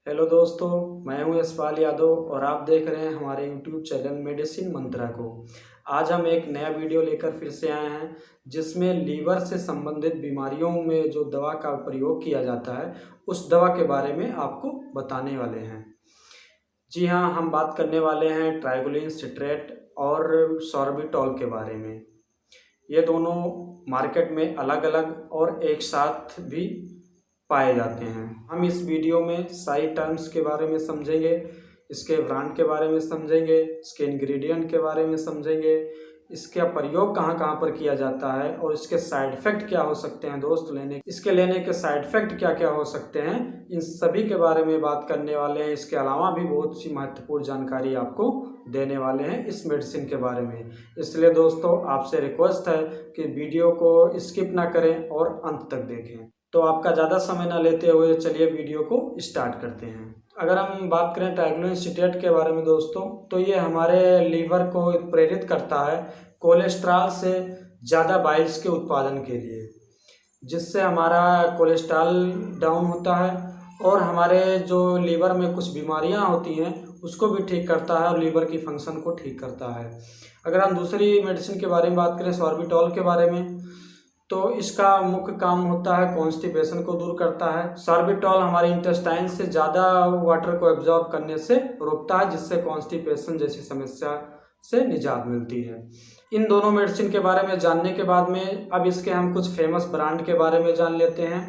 Hello दोस्तों, मैं हूं यशपाल यादव और आप देख रहे हैं हमारे यूट्यूब चैनल मेडिसिन मंत्रा को। आज हम एक नया वीडियो लेकर फिर से आए हैं जिसमें लीवर से संबंधित बीमारियों में जो दवा का प्रयोग किया जाता है उस दवा के बारे में आपको बताने वाले हैं। जी हाँ, हम बात करने वाले हैं ट्राइगोलिन सिट्रेट और सॉर्बिटॉल के बारे में। ये दोनों मार्केट में अलग अलग और एक साथ भी पाए जाते हैं। हम इस वीडियो में सारी टर्म्स के बारे में समझेंगे, इसके ब्रांड के बारे में समझेंगे, इसके इंग्रेडिएंट के बारे में समझेंगे, इसका प्रयोग कहाँ कहाँ पर किया जाता है और इसके साइड इफ़ेक्ट क्या हो सकते हैं दोस्त इसके लेने के साइड इफ़ेक्ट क्या क्या हो सकते हैं, इन सभी के बारे में बात करने वाले हैं। इसके अलावा भी बहुत सी महत्वपूर्ण जानकारी आपको देने वाले हैं इस मेडिसिन के बारे में। इसलिए दोस्तों आपसे रिक्वेस्ट है कि वीडियो को स्किप ना करें और अंत तक देखें। तो आपका ज़्यादा समय ना लेते हुए चलिए वीडियो को स्टार्ट करते हैं। अगर हम बात करें ट्राइगोलिन सिट्रेट के बारे में दोस्तों, तो ये हमारे लीवर को प्रेरित करता है कोलेस्ट्रॉल से ज़्यादा बाइल्स के उत्पादन के लिए, जिससे हमारा कोलेस्ट्रॉल डाउन होता है और हमारे जो लीवर में कुछ बीमारियां होती हैं उसको भी ठीक करता है और लीवर की फंक्शन को ठीक करता है। अगर हम दूसरी मेडिसिन के बारे में बात करें सॉर्बिटॉल के बारे में, तो इसका मुख्य काम होता है कॉन्स्टिपेशन को दूर करता है। सॉर्बिटॉल हमारे इंटेस्टाइन से ज़्यादा वाटर को एब्जॉर्ब करने से रोकता है, जिससे कॉन्स्टिपेशन जैसी समस्या से निजात मिलती है। इन दोनों मेडिसिन के बारे में जानने के बाद में अब इसके हम कुछ फेमस ब्रांड के बारे में जान लेते हैं।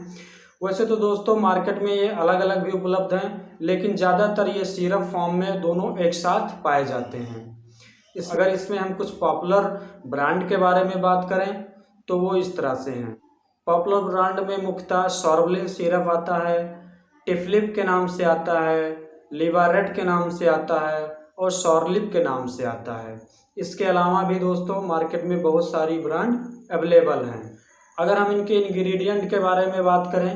वैसे तो दोस्तों मार्केट में ये अलग अलग भी उपलब्ध हैं, लेकिन ज़्यादातर ये सिरप फॉर्म में दोनों एक साथ पाए जाते हैं। अगर इसमें हम कुछ पॉपुलर ब्रांड के बारे में बात करें तो वो इस तरह से हैं। पॉपुलर ब्रांड में मुख्यतः सॉर्बिटॉल सिरप आता है, टिफलिप के नाम से आता है, लिवारेट के नाम से आता है और सॉर्लिप के नाम से आता है। इसके अलावा भी दोस्तों मार्केट में बहुत सारी ब्रांड अवेलेबल हैं। अगर हम इनके इंग्रेडिएंट के बारे में बात करें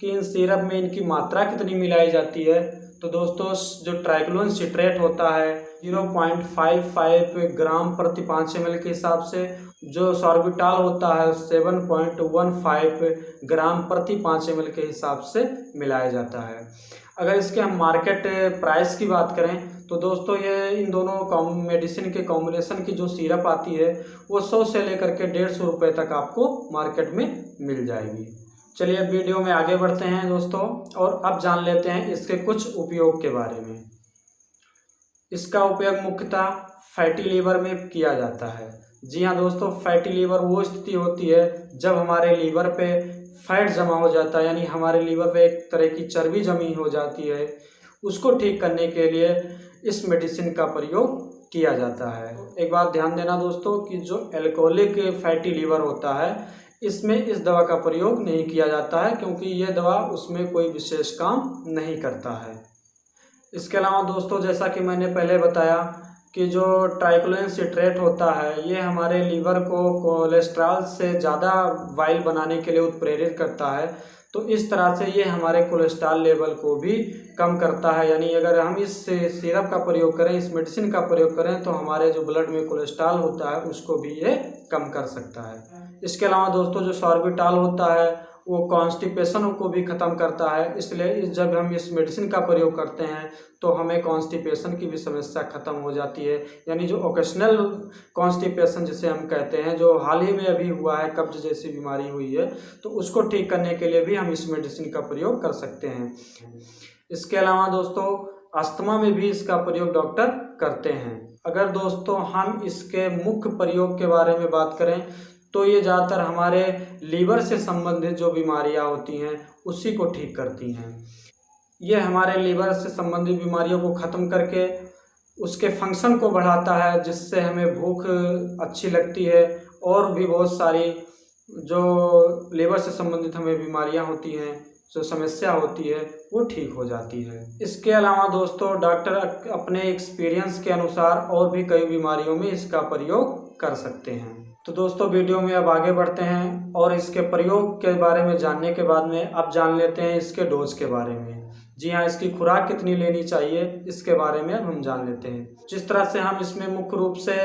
कि इन सिरप में इनकी मात्रा कितनी मिलाई जाती है, तो दोस्तों जो ट्राइगोलिन सिट्रेट होता है 0.55 ग्राम प्रति 5 ml के हिसाब से, जो सॉर्बिटॉल होता है 7.15 ग्राम प्रति 5 ml के हिसाब से मिलाया जाता है। अगर इसके हम मार्केट प्राइस की बात करें तो दोस्तों ये इन दोनों मेडिसिन के कॉम्बिनेशन की जो सिरप आती है वो 100 से लेकर के 150 रुपये तक आपको मार्केट में मिल जाएगी। चलिए अब वीडियो में आगे बढ़ते हैं दोस्तों और अब जान लेते हैं इसके कुछ उपयोग के बारे में। इसका उपयोग मुख्यतः फैटी लीवर में किया जाता है। जी हाँ दोस्तों, फैटी लीवर वो स्थिति होती है जब हमारे लीवर पे फैट जमा हो जाता है, यानी हमारे लीवर पे एक तरह की चर्बी जमी हो जाती है। उसको ठीक करने के लिए इस मेडिसिन का प्रयोग किया जाता है। एक बात ध्यान देना दोस्तों कि जो एल्कोहलिक फैटी लीवर होता है इसमें इस दवा का प्रयोग नहीं किया जाता है, क्योंकि यह दवा उसमें कोई विशेष काम नहीं करता है। इसके अलावा दोस्तों जैसा कि मैंने पहले बताया कि जो ट्राइगोलिन सिट्रेट होता है ये हमारे लीवर को कोलेस्ट्रॉल से ज़्यादा वाइल बनाने के लिए उत्प्रेरित करता है। तो इस तरह से ये हमारे कोलेस्ट्रॉल लेवल को भी कम करता है, यानी अगर हम इस सिरप का प्रयोग करें, इस मेडिसिन का प्रयोग करें, तो हमारे जो ब्लड में कोलेस्ट्रॉल होता है उसको भी ये कम कर सकता है। इसके अलावा दोस्तों जो सॉर्बिटॉल होता है वो कॉन्स्टिपेशन को भी ख़त्म करता है, इसलिए जब हम इस मेडिसिन का प्रयोग करते हैं तो हमें कॉन्स्टिपेशन की भी समस्या ख़त्म हो जाती है, यानी जो ओकेशनल कॉन्स्टिपेशन जिसे हम कहते हैं, जो हाल ही में अभी हुआ है, कब्ज जैसी बीमारी हुई है, तो उसको ठीक करने के लिए भी हम इस मेडिसिन का प्रयोग कर सकते हैं। इसके अलावा दोस्तों अस्थमा में भी इसका प्रयोग डॉक्टर करते हैं। अगर दोस्तों हम इसके मुख्य प्रयोग के बारे में बात करें तो ये ज़्यादातर हमारे लीवर से संबंधित जो बीमारियां होती हैं उसी को ठीक करती हैं। ये हमारे लीवर से संबंधित बीमारियों को ख़त्म करके उसके फंक्शन को बढ़ाता है, जिससे हमें भूख अच्छी लगती है और भी बहुत सारी जो लीवर से संबंधित हमें बीमारियां होती हैं, जो समस्या होती है, वो ठीक हो जाती है। इसके अलावा दोस्तों डॉक्टर अपने एक्सपीरियंस के अनुसार और भी कई बीमारियों में इसका प्रयोग कर सकते हैं। तो दोस्तों वीडियो में अब आगे बढ़ते हैं और इसके प्रयोग के बारे में जानने के बाद में अब जान लेते हैं इसके डोज के बारे में। जी हाँ, इसकी खुराक कितनी लेनी चाहिए इसके बारे में अब हम जान लेते हैं। जिस तरह से हम इसमें मुख्य रूप से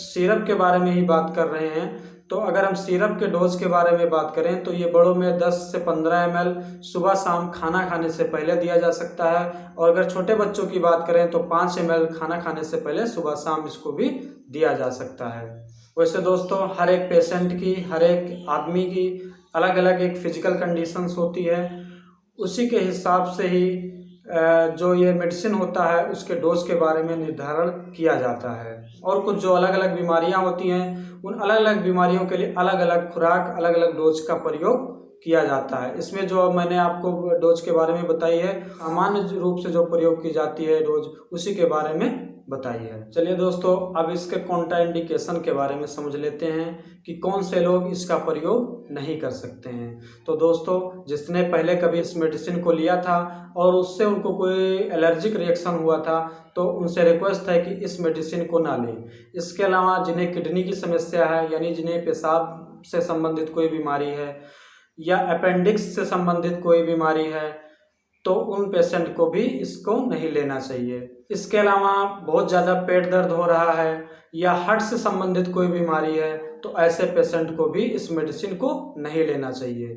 सिरप के बारे में ही बात कर रहे हैं, तो अगर हम सिरप के डोज के बारे में बात करें तो ये बड़ों में 10 से 15 ml सुबह शाम खाना खाने से पहले दिया जा सकता है, और अगर छोटे बच्चों की बात करें तो 5 ml खाना खाने से पहले सुबह शाम इसको भी दिया जा सकता है। वैसे दोस्तों हर एक पेशेंट की, हर एक आदमी की अलग अलग एक फिजिकल कंडीशंस होती है, उसी के हिसाब से ही जो ये मेडिसिन होता है उसके डोज के बारे में निर्धारण किया जाता है। और कुछ जो अलग अलग बीमारियां होती हैं उन अलग अलग बीमारियों के लिए अलग अलग खुराक, अलग अलग डोज का प्रयोग किया जाता है। इसमें जो मैंने आपको डोज के बारे में बताई है, सामान्य रूप से जो प्रयोग की जाती है डोज, उसी के बारे में बताई है। चलिए दोस्तों, अब इसके कॉन्ट्राइंडिकेशन के बारे में समझ लेते हैं कि कौन से लोग इसका प्रयोग नहीं कर सकते हैं। तो दोस्तों, जिसने पहले कभी इस मेडिसिन को लिया था और उससे उनको कोई एलर्जिक रिएक्शन हुआ था, तो उनसे रिक्वेस्ट है कि इस मेडिसिन को ना लें। इसके अलावा जिन्हें किडनी की समस्या है, यानी जिन्हें पेशाब से संबंधित कोई बीमारी है या अपेंडिक्स से संबंधित कोई बीमारी है, तो उन पेशेंट को भी इसको नहीं लेना चाहिए। इसके अलावा बहुत ज़्यादा पेट दर्द हो रहा है या हार्ट से संबंधित कोई बीमारी है, तो ऐसे पेशेंट को भी इस मेडिसिन को नहीं लेना चाहिए।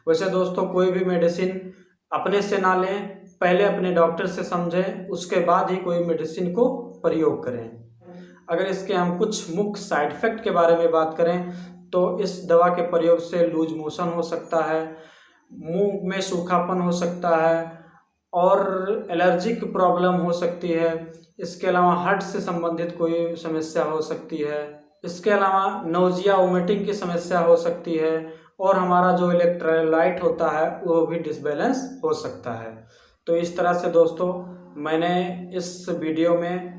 वैसे दोस्तों, कोई भी मेडिसिन अपने से ना लें, पहले अपने डॉक्टर से समझें, उसके बाद ही कोई मेडिसिन को प्रयोग करें। अगर इसके हम कुछ मुख्य साइड इफेक्ट के बारे में बात करें तो इस दवा के प्रयोग से लूज मोशन हो सकता है, मुंह में सूखापन हो सकता है और एलर्जिक प्रॉब्लम हो सकती है। इसके अलावा हार्ट से संबंधित कोई समस्या हो सकती है। इसके अलावा नोजिया, वोमिटिंग की समस्या हो सकती है और हमारा जो इलेक्ट्रोलाइट होता है वो भी डिसबैलेंस हो सकता है। तो इस तरह से दोस्तों, मैंने इस वीडियो में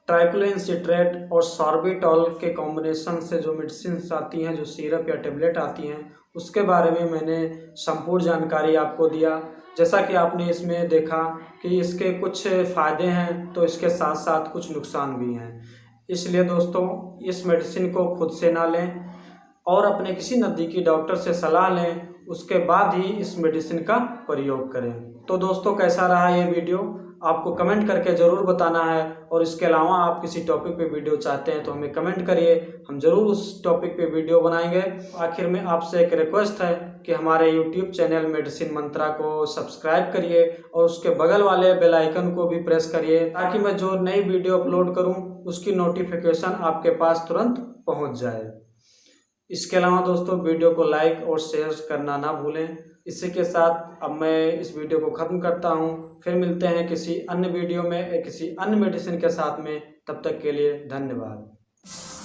ट्राइक्लोइन सिट्रेट और सॉर्बिटॉल के कॉम्बिनेशन से जो मेडिसिन आती हैं, जो सिरप या टेबलेट आती हैं, उसके बारे में मैंने संपूर्ण जानकारी आपको दिया। जैसा कि आपने इसमें देखा कि इसके कुछ फ़ायदे हैं तो इसके साथ साथ कुछ नुकसान भी हैं। इसलिए दोस्तों, इस मेडिसिन को खुद से ना लें और अपने किसी नज़दीकी डॉक्टर से सलाह लें, उसके बाद ही इस मेडिसिन का प्रयोग करें। तो दोस्तों, कैसा रहा ये वीडियो आपको कमेंट करके ज़रूर बताना है, और इसके अलावा आप किसी टॉपिक पे वीडियो चाहते हैं तो हमें कमेंट करिए, हम ज़रूर उस टॉपिक पे वीडियो बनाएंगे। आखिर में आपसे एक रिक्वेस्ट है कि हमारे यूट्यूब चैनल मेडिसिन मंत्रा को सब्सक्राइब करिए और उसके बगल वाले बेल आइकन को भी प्रेस करिए, ताकि मैं जो नई वीडियो अपलोड करूँ उसकी नोटिफिकेशन आपके पास तुरंत पहुँच जाए। इसके अलावा दोस्तों, वीडियो को लाइक और शेयर करना ना भूलें। इसी के साथ अब मैं इस वीडियो को ख़त्म करता हूँ। फिर मिलते हैं किसी अन्य वीडियो में किसी अन्य मेडिसिन के साथ में। तब तक के लिए धन्यवाद।